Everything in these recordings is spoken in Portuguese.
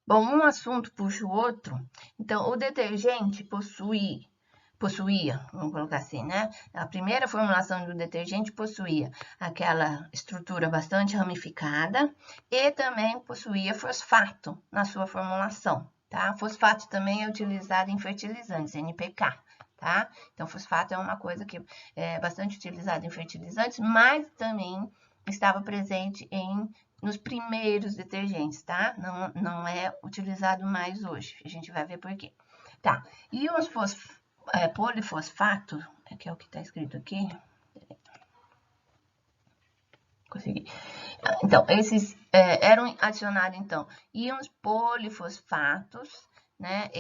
Bom, um assunto puxa o outro. Então, o detergente possuía, vamos colocar assim, né? A primeira formulação do detergente possuía aquela estrutura bastante ramificada e também possuía fosfato na sua formulação, tá? Fosfato também é utilizado em fertilizantes, NPK, tá? Então, fosfato é uma coisa que é bastante utilizada em fertilizantes, mas também estava presente nos primeiros detergentes, tá? Não é utilizado mais hoje. A gente vai ver por quê. Tá, e os polifosfato, que é o que está escrito aqui. Consegui. Então, esses eram adicionados, então, íons polifosfatos, né,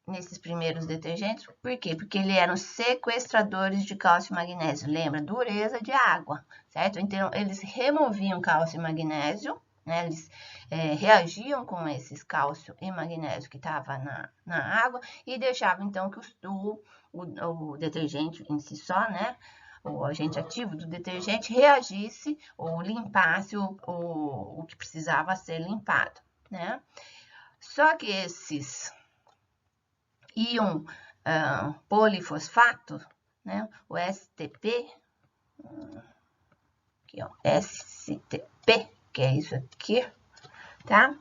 nesses primeiros detergentes. Por quê? Porque eles eram sequestradores de cálcio e magnésio. Lembra? Dureza de água, certo? Então, eles removiam cálcio e magnésio, né, eles reagiam com esses cálcio e magnésio que estava na água e deixavam, então, que o detergente em si só, né, o agente ativo do detergente reagisse ou limpasse o que precisava ser limpado, né? Só que esses íon polifosfato, né? O STP, aqui, ó, STP, que é isso aqui, tá?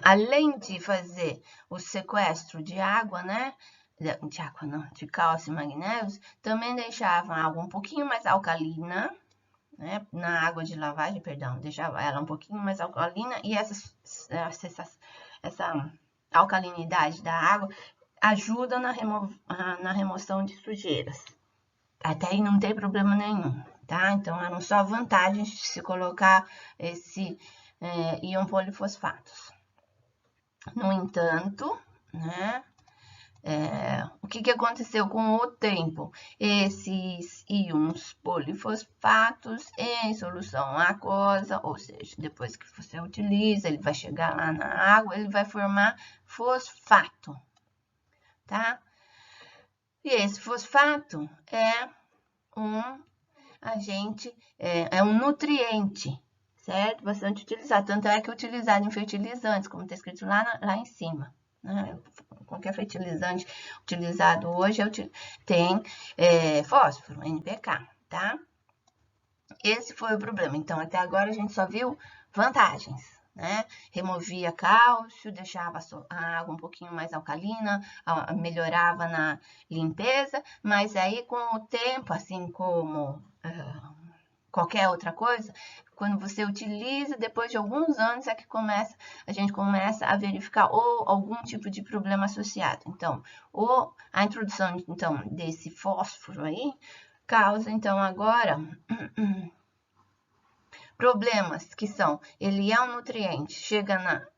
Além de fazer o sequestro de água, né? De água não, de cálcio e magnésio, também deixava a água um pouquinho mais alcalina, né? Na água de lavagem, perdão, deixava ela um pouquinho mais alcalina e essa alcalinidade da água ajuda na remoção de sujeiras. Até aí não tem problema nenhum, tá? Então, eram só vantagens de se colocar esse íon polifosfatos. No entanto, né? O que aconteceu com o tempo? Esses íons polifosfatos em solução aquosa, ou seja, depois que você utiliza, ele vai chegar lá na água, ele vai formar fosfato, tá? E esse fosfato é um agente, é um nutriente, certo? Bastante utilizado, tanto é que é utilizado em fertilizantes, como está escrito lá em cima. Né? Qualquer fertilizante utilizado hoje tem fósforo, NPK, tá? Esse foi o problema. Então, até agora a gente só viu vantagens, né? Removia cálcio, deixava a água um pouquinho mais alcalina, melhorava na limpeza, mas aí com o tempo, assim como qualquer outra coisa, quando você utiliza, depois de alguns anos é que a gente começa a verificar ou algum tipo de problema associado. Então, ou a introdução então, desse fósforo aí causa, então, agora problemas que são, ele é um nutriente, chega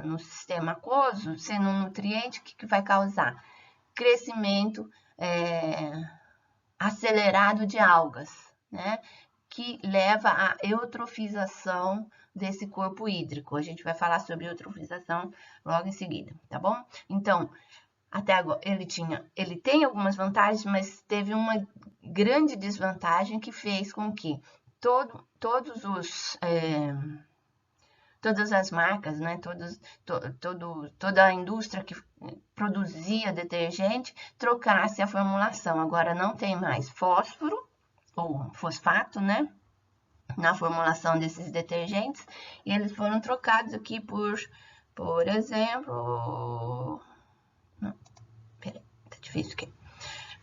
no sistema aquoso, sendo um nutriente, o que vai causar? Crescimento acelerado de algas, né? Que leva à eutrofização desse corpo hídrico. A gente vai falar sobre eutrofização logo em seguida, tá bom? Então, até agora ele tem algumas vantagens, mas teve uma grande desvantagem que fez com que todas as marcas, né, toda a indústria que produzia detergente trocasse a formulação. Agora não tem mais fósforo ou fosfato, né, na formulação desses detergentes, e eles foram trocados aqui por exemplo, peraí, tá difícil aqui,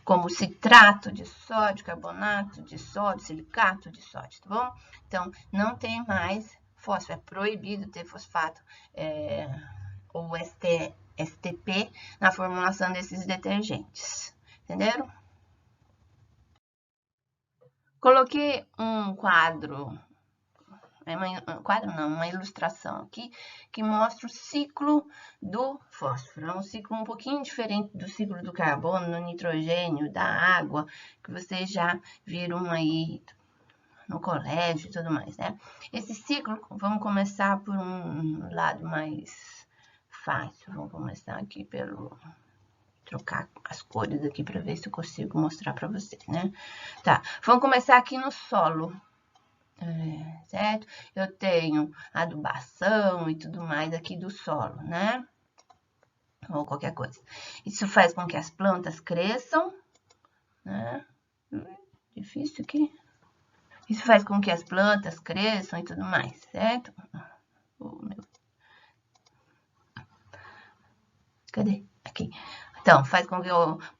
como citrato de sódio, carbonato de sódio, silicato de sódio, tá bom? Então, não tem mais fósforo, é proibido ter fosfato ou STP na formulação desses detergentes, entenderam? Coloquei um quadro uma ilustração aqui que mostra o ciclo do fósforo. É um ciclo um pouquinho diferente do ciclo do carbono, do nitrogênio, da água, que vocês já viram aí no colégio e tudo mais, né? Esse ciclo, vamos começar por um lado mais fácil. Vamos começar aqui trocar as cores aqui para ver se eu consigo mostrar para vocês, né? Tá, vamos começar aqui no solo. certo? Eu tenho adubação e tudo mais aqui do solo, né? Ou qualquer coisa. Isso faz com que as plantas cresçam, né? Difícil aqui. Isso faz com que as plantas cresçam e tudo mais, certo? Cadê? Aqui. Então, faz com que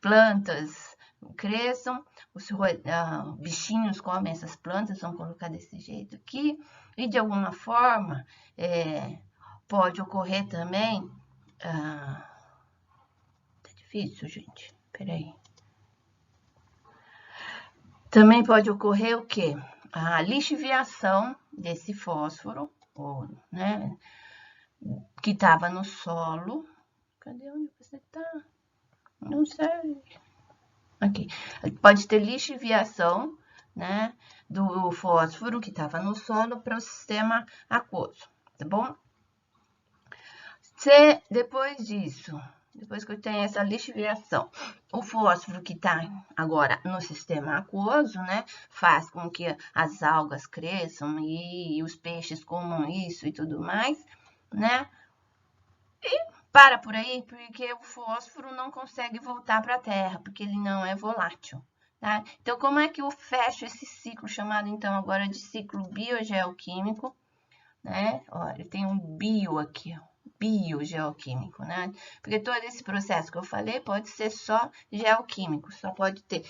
plantas cresçam, os bichinhos comem essas plantas, vamos colocar desse jeito aqui, e de alguma forma pode ocorrer também. Tá difícil, gente. Peraí. Também pode ocorrer o quê? A lixiviação desse fósforo, né, que estava no solo. Cadê onde você está? Não sei. Aqui. Pode ter lixiviação, né, do fósforo que estava no solo para o sistema aquoso, tá bom? Depois disso, depois que eu tenho essa lixiviação, o fósforo que está agora no sistema aquoso, né, faz com que as algas cresçam e os peixes comam isso e tudo mais, né? E para por aí, porque o fósforo não consegue voltar para a Terra, porque ele não é volátil. Tá? Então, como é que eu fecho esse ciclo, chamado então agora de ciclo biogeoquímico, né? Olha, tem um bio aqui, ó, biogeoquímico, né? Porque todo esse processo que eu falei pode ser só geoquímico, só pode ter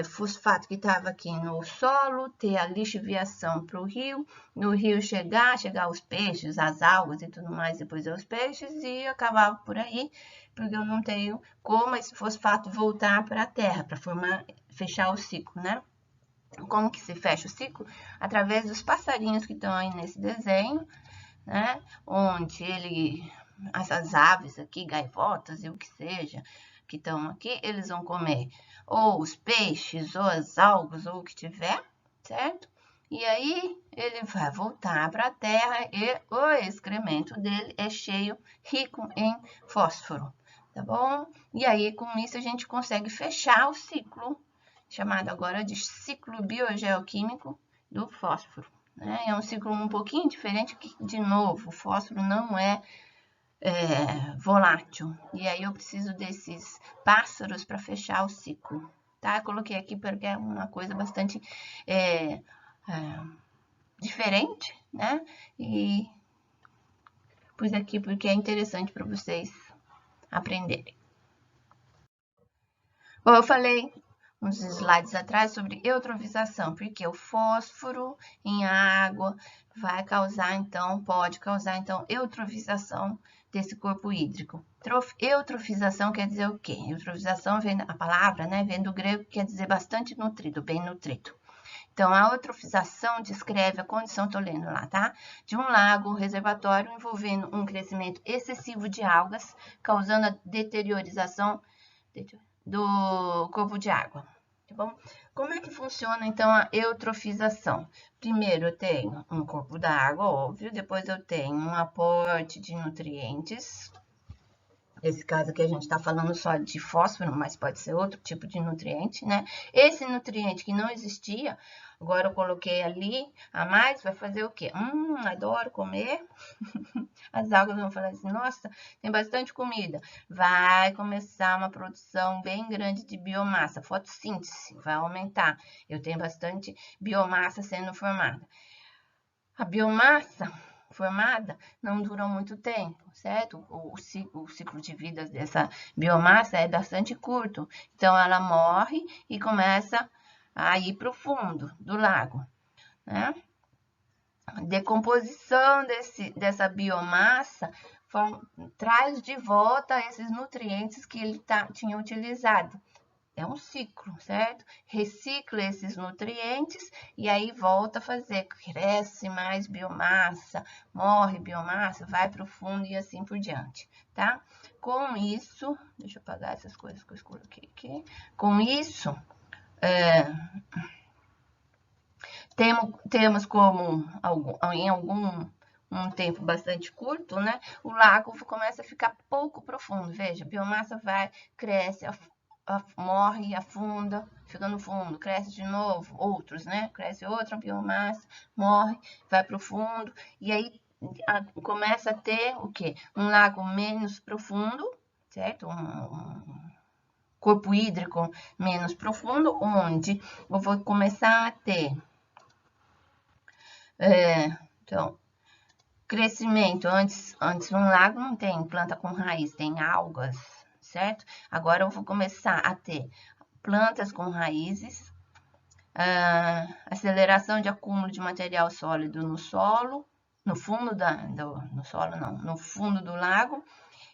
fosfato que estava aqui no solo, ter a lixiviação para o rio, no rio chegar os peixes, as algas e tudo mais, depois os peixes, e acabar por aí, porque eu não tenho como esse fosfato voltar para a terra, para fechar o ciclo, né? Como que se fecha o ciclo? Através dos passarinhos que estão aí nesse desenho, né? Onde essas aves aqui, gaivotas e o que seja, que estão aqui, eles vão comer ou os peixes, ou as algas, ou o que tiver, certo? E aí ele vai voltar para a terra e o excremento dele é cheio, rico em fósforo, tá bom? E aí com isso a gente consegue fechar o ciclo, chamado agora de ciclo biogeoquímico do fósforo. Né? É um ciclo um pouquinho diferente, que, de novo, o fósforo não é volátil. E aí eu preciso desses pássaros para fechar o ciclo. Tá? Eu coloquei aqui porque é uma coisa bastante diferente, né? E pus aqui porque é interessante para vocês aprenderem. Bom, eu falei uns slides atrás sobre eutrofização, porque o fósforo em água vai causar, então, pode causar, então, eutrofização desse corpo hídrico. Eutrofização quer dizer o quê? Eutrofização vem, a palavra, né, vem do grego, quer dizer bastante nutrido, bem nutrido. Então, a eutrofização descreve a condição, estou lendo lá, tá? De um lago reservatório envolvendo um crescimento excessivo de algas, causando a deteriorização do corpo de água, tá bom? Como é que funciona, então, a eutrofização? Primeiro, eu tenho um corpo d'água, óbvio, depois eu tenho um aporte de nutrientes. Nesse caso aqui a gente está falando só de fósforo, mas pode ser outro tipo de nutriente, né? Esse nutriente que não existia, agora eu coloquei ali a mais, vai fazer o quê? Adoro comer. As algas vão falar assim, nossa, tem bastante comida. Vai começar uma produção bem grande de biomassa, fotossíntese, vai aumentar. Eu tenho bastante biomassa sendo formada. A biomassa formada não dura muito tempo, certo? O ciclo de vida dessa biomassa é bastante curto. Então, ela morre e começa a ir para o fundo do lago, né? A decomposição dessa biomassa traz de volta esses nutrientes que ele tinha utilizado. É um ciclo, certo? Recicla esses nutrientes e aí volta a fazer. Cresce mais biomassa, morre biomassa, vai para o fundo e assim por diante, tá? Com isso, deixa eu apagar essas coisas que eu coloquei aqui. Com isso, temos como, em um tempo bastante curto, né? O lago começa a ficar pouco profundo. Veja, a biomassa cresce, morre e afunda, fica no fundo, cresce de novo, outros, né? Cresce outra biomassa, morre, vai para o fundo, e aí começa a ter o quê? Um lago menos profundo, certo? Um corpo hídrico menos profundo, onde eu vou começar a ter então, crescimento. Antes um lago não tem planta com raiz, tem algas, certo? Agora eu vou começar a ter plantas com raízes, aceleração de acúmulo de material sólido no solo, no fundo no solo não, no fundo do lago,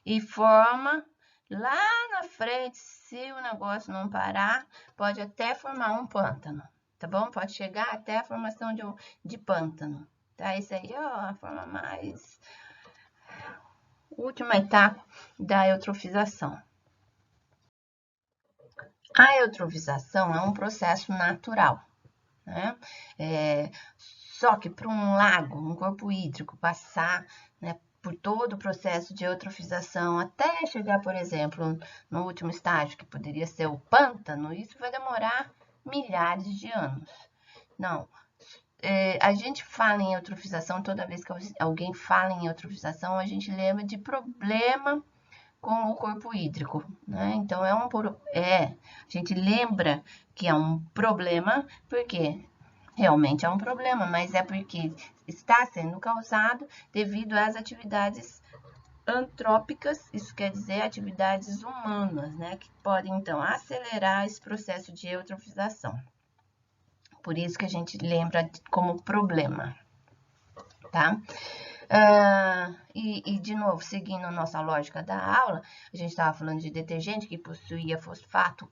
e forma lá na frente, se o negócio não parar, pode até formar um pântano, tá bom? Pode chegar até a formação de pântano, tá? Isso aí é a forma mais última etapa da eutrofização. A eutrofização é um processo natural, né? Só que para um lago, um corpo hídrico, passar, né, por todo o processo de eutrofização até chegar, por exemplo, no último estágio, que poderia ser o pântano, isso vai demorar milhares de anos. Não, a gente fala em eutrofização, toda vez que alguém fala em eutrofização, a gente lembra de problema com o corpo hídrico, né? Então, a gente lembra que é um problema, porque realmente é um problema, mas é porque está sendo causado devido às atividades antrópicas, isso quer dizer atividades humanas, né? Que podem, então, acelerar esse processo de eutrofização. Por isso que a gente lembra como problema, tá? De novo, seguindo a nossa lógica da aula, a gente estava falando de detergente que possuía fosfato,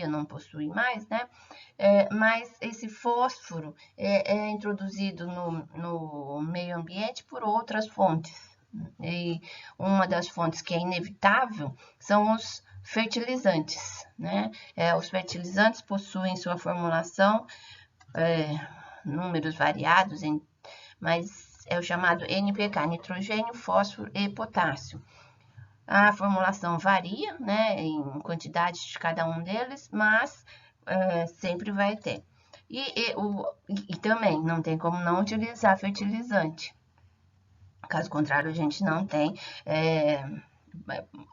não possui mais, né? Mas esse fósforo é introduzido no meio ambiente por outras fontes. E uma das fontes que é inevitável são os fertilizantes, né? Os fertilizantes possuem sua formulação números variados, mas é o chamado NPK, nitrogênio, fósforo e potássio. A formulação varia, né, em quantidade de cada um deles, mas sempre vai ter. E também não tem como não utilizar fertilizante. Caso contrário, a gente não tem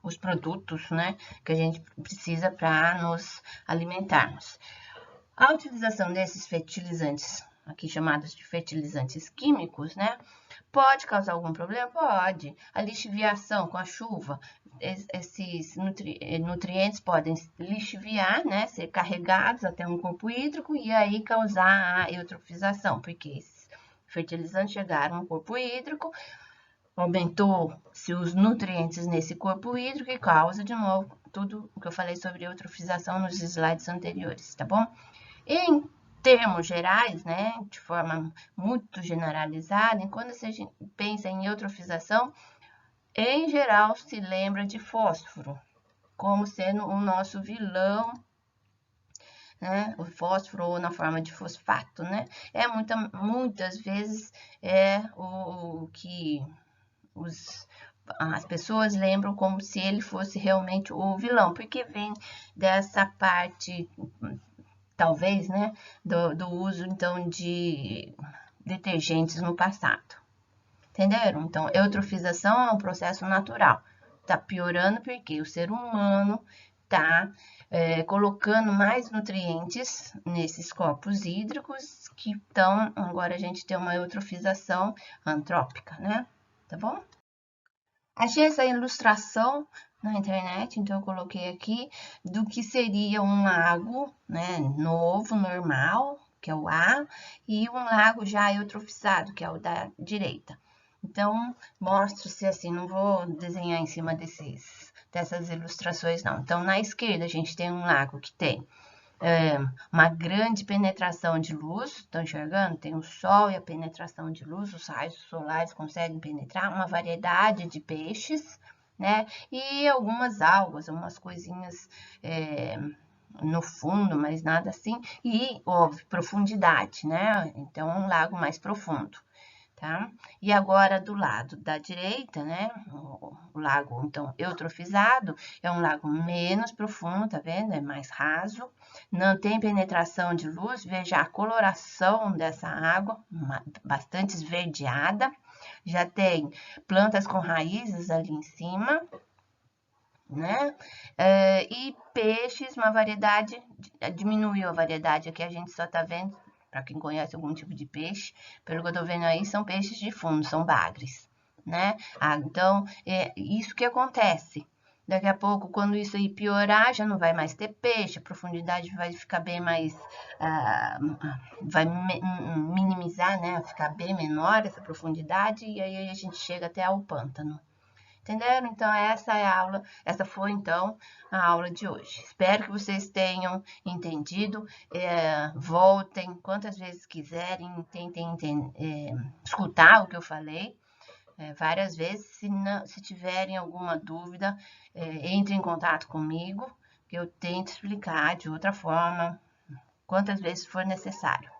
os produtos, né, que a gente precisa para nos alimentarmos. A utilização desses fertilizantes, aqui chamados de fertilizantes químicos, né? Pode causar algum problema? Pode. A lixiviação com a chuva, esses nutrientes podem lixiviar, né? Ser carregados até um corpo hídrico e aí causar a eutrofização, porque esses fertilizantes chegaram ao corpo hídrico, aumentou-se os nutrientes nesse corpo hídrico e causa, de novo, tudo o que eu falei sobre eutrofização nos slides anteriores, tá bom? Em termos gerais, né, de forma muito generalizada, quando a gente pensa em eutrofização, em geral se lembra de fósforo, como sendo o nosso vilão, né, o fósforo ou na forma de fosfato, né, muitas vezes é o que as pessoas lembram como se ele fosse realmente o vilão, porque vem dessa parte talvez, né, do uso, então, de detergentes no passado. Entenderam? Então, eutrofização é um processo natural. Tá piorando porque o ser humano tá colocando mais nutrientes nesses corpos hídricos que estão, agora a gente tem uma eutrofização antrópica, né? Tá bom? Achei essa ilustração na internet, então eu coloquei aqui do que seria um lago, né, novo, normal, que é o A, e um lago já eutrofizado, que é o da direita. Então, mostro-se assim, não vou desenhar em cima dessas ilustrações, não. Então, na esquerda, a gente tem um lago que tem uma grande penetração de luz, estão enxergando? Tem o sol e a penetração de luz, os raios solares conseguem penetrar, uma variedade de peixes, né? E algumas algas, umas coisinhas no fundo, mas nada assim. E, óbvio, profundidade, né? Então, um lago mais profundo. tá? E agora do lado da direita, né, o lago, então, eutrofizado, é um lago menos profundo, tá vendo? É mais raso, não tem penetração de luz, veja a coloração dessa água, bastante esverdeada, já tem plantas com raízes ali em cima, né? E peixes, uma variedade, diminuiu a variedade aqui, a gente só tá vendo, para quem conhece algum tipo de peixe, pelo que eu tô vendo aí, são peixes de fundo, são bagres, né? Então, é isso que acontece. Daqui a pouco, quando isso aí piorar, já não vai mais ter peixe, a profundidade vai ficar bem mais, vai minimizar, né? Ficar bem menor essa profundidade, e aí a gente chega até ao pântano. Entenderam? Então, essa foi então a aula de hoje. Espero que vocês tenham entendido. Voltem quantas vezes quiserem, tentem escutar o que eu falei várias vezes. Se tiverem alguma dúvida, entre em contato comigo, que eu tento explicar de outra forma, quantas vezes for necessário.